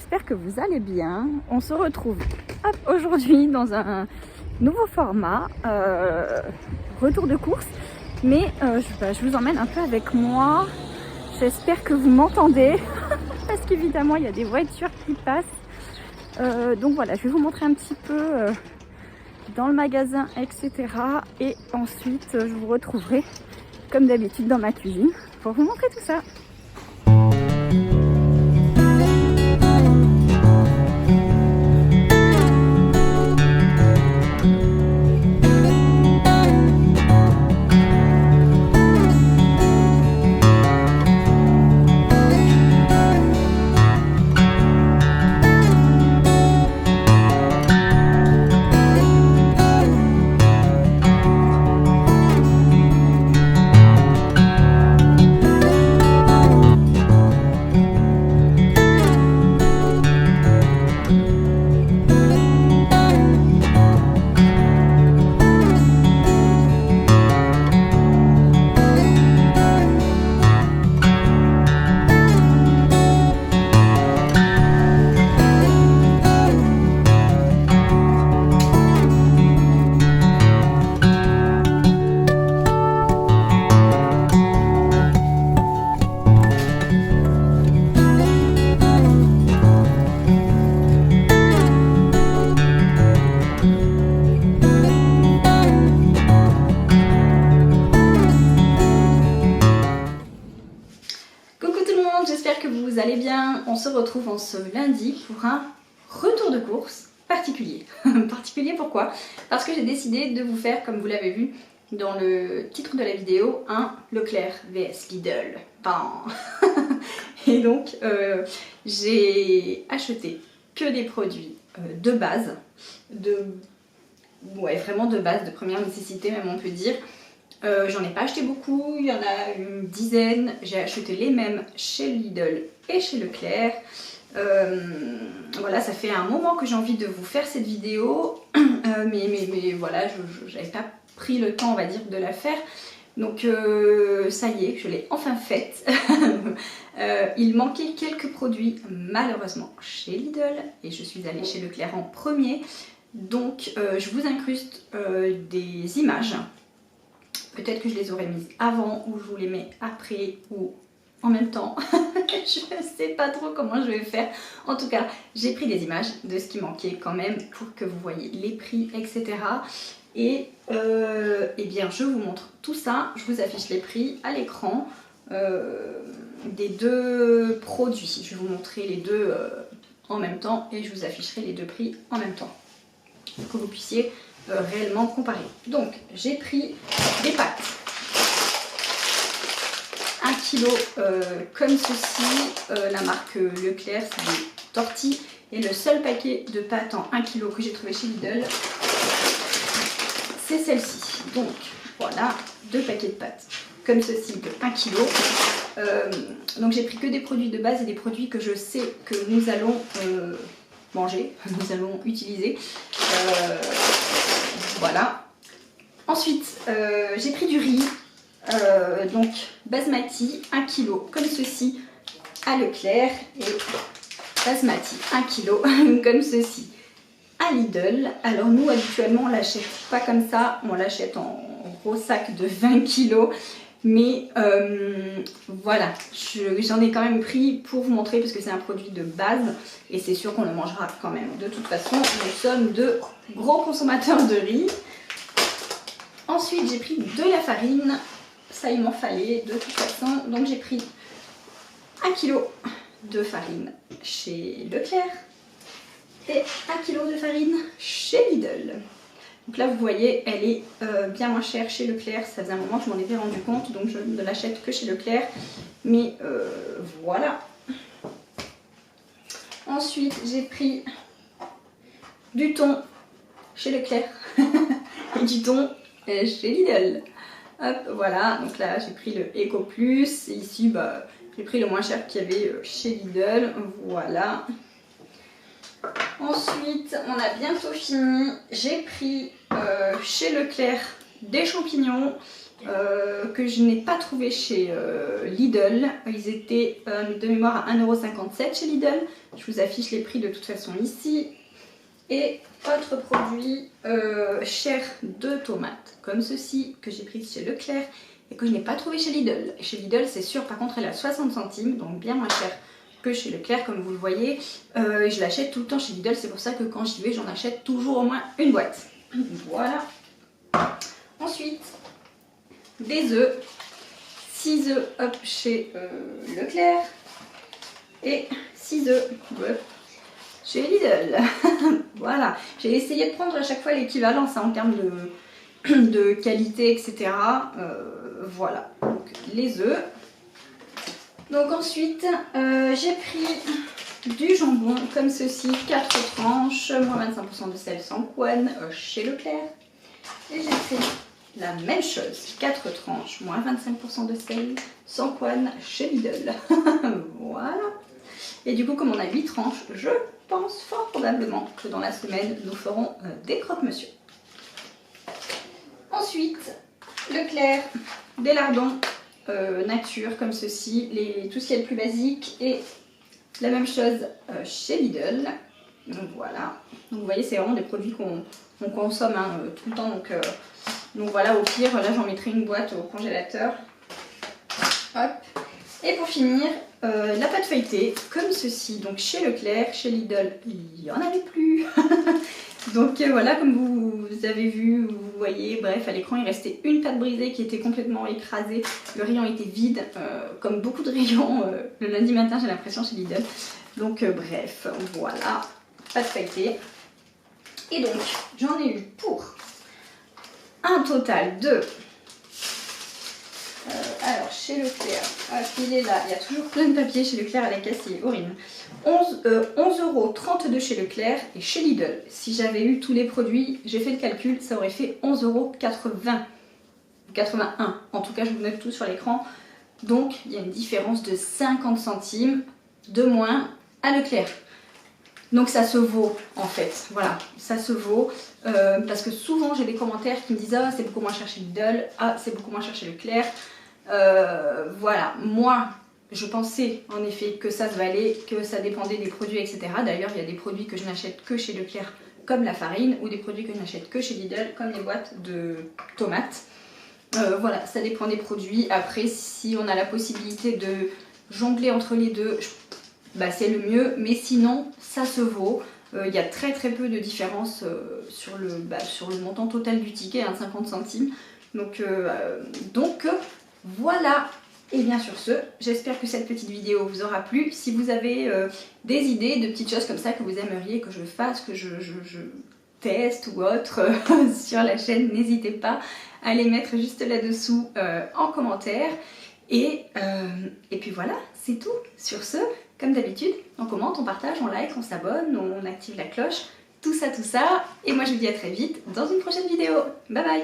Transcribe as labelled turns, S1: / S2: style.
S1: j'espère que vous allez bien. On se retrouve aujourd'hui dans un nouveau format, retour de course. Mais je vous emmène un peu avec moi. J'espère que vous m'entendez parce qu'évidemment il y a des voitures qui passent. Donc voilà, je vais vous montrer un petit peu dans le magasin, etc. Et ensuite je vous retrouverai comme d'habitude dans ma cuisine pour vous montrer tout ça. J'espère que vous allez bien. On se retrouve en ce lundi pour un retour de course particulier. Particulier pourquoi? Parce que j'ai décidé de vous faire, comme vous l'avez vu dans le titre de la vidéo, un Leclerc vs Lidl. Et donc j'ai acheté que des produits de base, vraiment de base, de première nécessité même on peut dire. J'en ai pas acheté beaucoup, il y en a une dizaine. J'ai acheté les mêmes chez Lidl et chez Leclerc. Voilà, ça fait un moment que j'ai envie de vous faire cette vidéo, mais voilà, j'avais pas pris le temps, on va dire, de la faire. Donc ça y est, je l'ai enfin faite. Il manquait quelques produits malheureusement chez Lidl et je suis allée chez Leclerc en premier. Donc je vous incruste des images. Peut-être que je les aurais mises avant ou je vous les mets après ou en même temps. Je ne sais pas trop comment je vais faire. En tout cas, j'ai pris des images de ce qui manquait quand même pour que vous voyez les prix, etc. Et eh bien, je vous montre tout ça. Je vous affiche les prix à l'écran des deux produits. Je vais vous montrer les deux en même temps et je vous afficherai les deux prix en même temps pour que vous puissiez réellement comparer. Donc j'ai pris des pâtes 1 kg comme ceci, la marque Leclerc, c'est des tortilles et le seul paquet de pâtes en 1 kg que j'ai trouvé chez Lidl c'est celle-ci. Donc voilà, deux paquets de pâtes comme ceci de 1 kg. Donc j'ai pris que des produits de base et des produits que je sais que nous allons manger, nous allons utiliser. Voilà. Ensuite, j'ai pris du riz, donc basmati 1 kg comme ceci à Leclerc et basmati 1 kg comme ceci à Lidl. Alors nous habituellement on l'achète pas comme ça, on l'achète en gros sac de 20 kg. Mais voilà, j'en ai quand même pris pour vous montrer parce que c'est un produit de base et c'est sûr qu'on le mangera quand même. De toute façon, nous sommes de gros consommateurs de riz. Ensuite, j'ai pris de la farine. Ça, il m'en fallait de toute façon. Donc, j'ai pris 1 kg de farine chez Leclerc et 1 kg de farine chez Lidl. Donc là vous voyez elle est bien moins chère chez Leclerc, ça faisait un moment que je m'en étais rendu compte donc je ne l'achète que chez Leclerc. Mais voilà. Ensuite j'ai pris du thon chez Leclerc et du thon chez Lidl. Hop voilà, donc là j'ai pris le Eco Plus et ici j'ai pris le moins cher qu'il y avait chez Lidl. Voilà. Ensuite, on a bientôt fini. J'ai pris chez Leclerc des champignons que je n'ai pas trouvé chez Lidl. Ils étaient de mémoire à 1,57 € chez Lidl. Je vous affiche les prix de toute façon ici. Et autre produit, chair de tomate, comme ceci, que j'ai pris chez Leclerc et que je n'ai pas trouvé chez Lidl. Chez Lidl, c'est sûr, par contre, elle est à 60 centimes, donc bien moins cher que chez Leclerc, comme vous le voyez. Je l'achète tout le temps chez Lidl, c'est pour ça que quand j'y vais, j'en achète toujours au moins une boîte. Voilà. Ensuite, des œufs. 6 œufs hop, chez Leclerc et 6 œufs chez Lidl. Voilà, j'ai essayé de prendre à chaque fois l'équivalence en termes de qualité, etc. Voilà, donc les œufs. Donc ensuite, j'ai pris du jambon comme ceci, 4 tranches, moins 25% de sel sans couenne chez Leclerc. Et j'ai pris la même chose, 4 tranches, moins 25% de sel sans couenne chez Lidl. Voilà. Et du coup, comme on a 8 tranches, je pense fort probablement que dans la semaine, nous ferons des croque-monsieur. Ensuite, Leclerc, des lardons nature comme ceci, tout ce qui est le plus basique, et la même chose chez Lidl. Donc voilà. Donc vous voyez, c'est vraiment des produits qu'on consomme tout le temps. Donc voilà, au pire, là j'en mettrai une boîte au congélateur. Hop. Et pour finir, la pâte feuilletée, comme ceci, donc chez Leclerc, chez Lidl, il n'y en avait plus. Donc voilà, comme vous avez vu, vous voyez, bref, à l'écran il restait une pâte brisée qui était complètement écrasée. Le rayon était vide, comme beaucoup de rayons le lundi matin, j'ai l'impression, chez Lidl. Donc bref, voilà, pâte feuilletée. Et donc, j'en ai eu pour un total de... alors, chez Leclerc, il est là, il y a toujours plein de papiers chez Leclerc à la caisse, c'est horrible. 11,32 € chez Leclerc et chez Lidl. Si j'avais eu tous les produits, j'ai fait le calcul, ça aurait fait 11,80 €. 81, en tout cas je vous note tout sur l'écran. Donc il y a une différence de 50 centimes de moins à Leclerc. Donc ça se vaut en fait, voilà, ça se vaut. Parce que souvent j'ai des commentaires qui me disent « Ah, c'est beaucoup moins cher chez Lidl, ah, c'est beaucoup moins cher chez Leclerc ». Voilà, moi je pensais en effet que ça se valait, que ça dépendait des produits, etc. D'ailleurs il y a des produits que je n'achète que chez Leclerc comme la farine, ou des produits que je n'achète que chez Lidl comme les boîtes de tomates. Voilà, ça dépend des produits. Après, si on a la possibilité de jongler entre les deux, bah, c'est le mieux, mais sinon ça se vaut. Il y a très peu de différence sur le montant total du ticket, 50 centimes. Donc voilà. Et bien sur ce, j'espère que cette petite vidéo vous aura plu. Si vous avez des idées de petites choses comme ça que vous aimeriez que je fasse, que je teste ou autre sur la chaîne, n'hésitez pas à les mettre juste là-dessous en commentaire. Et puis voilà, c'est tout. Sur ce, comme d'habitude, on commente, on partage, on like, on s'abonne, on active la cloche, tout ça. Et moi je vous dis à très vite dans une prochaine vidéo. Bye bye!